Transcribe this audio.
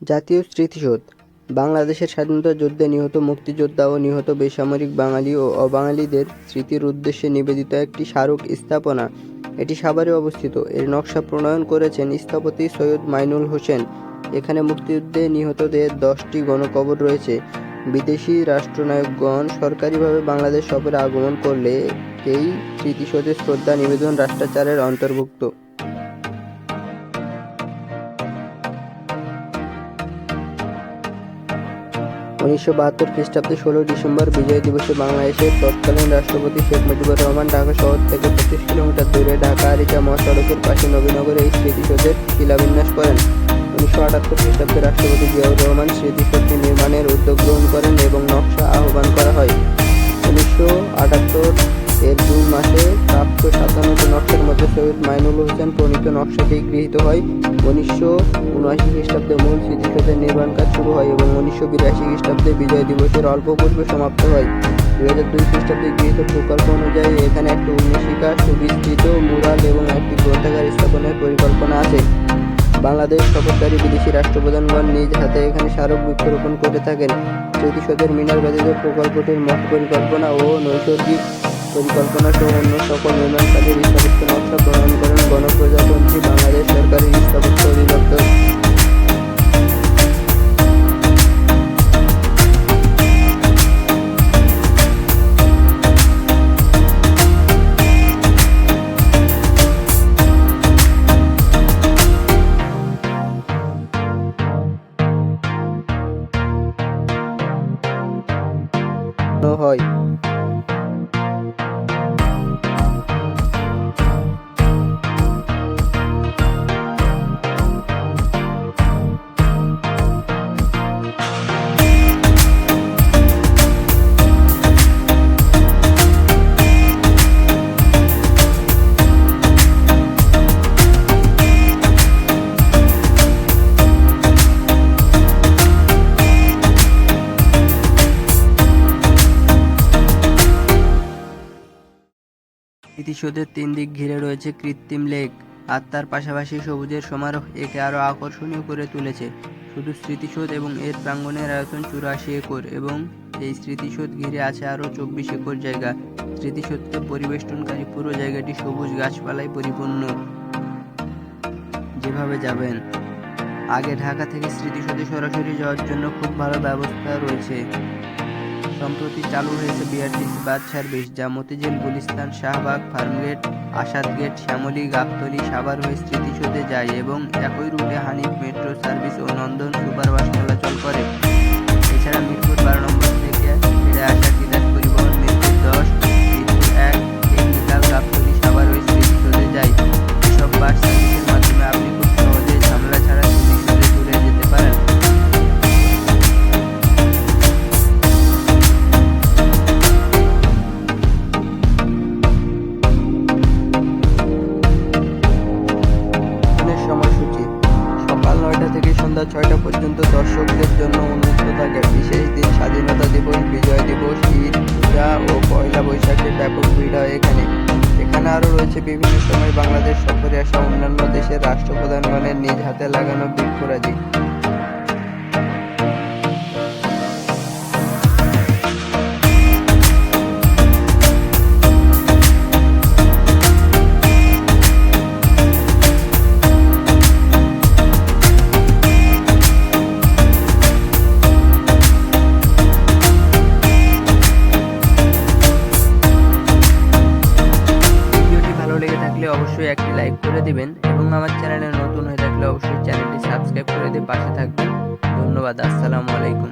জাতীয় স্মৃতিসৌধ বাংলাদেশের স্বাধীনতা যুদ্ধে নিহত মুক্তিযোদ্ধা ও নিহত বেসামরিক বাঙালি ও অবাঙালিদের স্মৃতির উদ্দেশ্যে নিবেদিত একটি স্মারক স্থাপনা। এটি সাভারে অবস্থিত। এর নকশা প্রণয়ন করেছেন স্থপতি সৈয়দ মাইনুল হোসেন। এখানে মুক্তিযুদ্ধে নিহতদের 10টি গণকবর রয়েছে। বিদেশি রাষ্ট্রনায়কগণ সরকারিভাবে বাংলাদেশ সফরে আগমন করলে এই স্মৃতিসৌধে শ্রদ্ধা নিবেদন রাষ্ট্রাচারের অন্তর্ভুক্ত। 1972 খ্রিস্টাব্দে 16 ডিসেম্বর বিজয় দিবসে বাংলাদেশের তৎকালীন রাষ্ট্রপতি শেখ মুজিবুর রহমান ঢাকা শহর থেকে 25 কিলোমিটার দূরে ঢাকা-আরিচা মহাসড়কের পাশে নবীনগরে এই স্মৃতিসৌধের শিলান্যাস করেন। 1978 খ্রিস্টাব্দে রাষ্ট্রপতি জিয়াউর রহমান স্মৃতিসৌধটি নির্মাণের উদ্যোগ গ্রহণ করেন এবং নকশা আহ্বান করা হয়। 1978 এর জুন মাসে প্রাপ্ত 57টি নকশার মধ্যে সৈয়দ মাইনুল হোসেন প্রণীত নকশাটি গৃহীত হয়। 1979 খ্রিস্টাব্দে মূল স্মৃতিসৌধের নির্মাণ কাজ শুরু হয় এবং 1982 খ্রিস্টাব্দে বিজয় দিবসের অল্প পূর্বে সমাপ্ত হয়। 2002 খ্রিস্টাব্দে গৃহীত প্রকল্প অনুযায়ী এখানে একটি উন্মুশিকা, সুবিস্তৃত মুরাল এবং একটি গ্রন্থাগার স্থাপনের পরিকল্পনা আছে। বাংলাদেশ সফরকারী বিদেশি রাষ্ট্রপ্রধানগণ নিজ হাতে এখানে স্মারক বৃক্ষরোপণ করে থাকেন। স্মৃতিসৌধের মিনার ব্যতীত প্রকল্পটির মঠ পরিকল্পনা ও নৈসর্গিক পরিকল্পনা সহ অন্য সকল নির্মাণ কাজের স্থাপত্য নকশা প্রণয়ন করেন গণপ্রজাতন্ত্রী বাংলাদেশ সরকারের স্থাপত্য অধিদপ্তর। হয় স্মৃতিসৌধের 3 দিক ঘিরে রয়েছে কৃত্রিম লেক, আর তার পাশাপাশি সবুজের সমারোহ একে আরও আকর্ষণীয় করে তুলেছে। শুধু স্মৃতিসৌধ এবং এর প্রাঙ্গণের আয়তন 84 একর এবং এই স্মৃতিসৌধ ঘিরে আছে আরও 24 একর জায়গা। স্মৃতিসৌধকে পরিবেষ্টনকারী পুরো জায়গাটি সবুজ গাছপালায় পরিপূর্ণ। যেভাবে যাবেন, আগে ঢাকা থেকে স্মৃতিসৌধে সরাসরি যাওয়ার জন্য খুব ভালো ব্যবস্থা রয়েছে। সম্প্রতি চালু হয়েছে বিআরটিসি বাস সার্ভিস, যা মতিঝিল, গুলিস্তান, শাহবাগ, ফার্মগেট, আসাদ গেট, শ্যামলী, গাবতলী, সাভার হয়ে স্মৃতিসৌধে যায় এবং একই রুটে হানিফ মেট্রো সার্ভিস ও নন্দন সুপারবাস চলাচল করে। এছাড়া মিরপুর 12 নম্বর থেকে ছেড়ে আসা তিতাস পরিবহন মিরপুর 10, মিরপুর 1, টেকনিক্যাল, গাবতলী, সাভার হয়ে স্মৃতিসৌধে যায়। এসব বাস সার্ভিসের মাধ্যমে আপনি খুব সহজে ঝামেলা ছাড়া স্মৃতিসৌধে ঘুরে যেতে পারেন। সময়সূচি: সকাল 9টা থেকে সন্ধ্যা 6টা পর্যন্ত দর্শকদের জন্য উন্মুক্ত থাকে। বিশেষ দিন স্বাধীনতা দিবস, বিজয় দিবস, ঈদ, পূজা ও পয়লা বৈশাখে ব্যাপক ভিড় হয় এখানে আরও রয়েছে বিভিন্ন সময় বাংলাদেশ সফরে আসা অন্যান্য দেশের রাষ্ট্রপ্রধানগণের নিজ হাতে লাগানো বৃক্ষরাজি। অবশ্যই একটি লাইক করে দিবেন এবং আমার চ্যানেলে নতুন হয়ে থাকলে অবশ্যই চ্যানেলটি সাবস্ক্রাইব করে দিয়ে পাশে থাকবেন। ধন্যবাদ। আসসালামু আলাইকুম।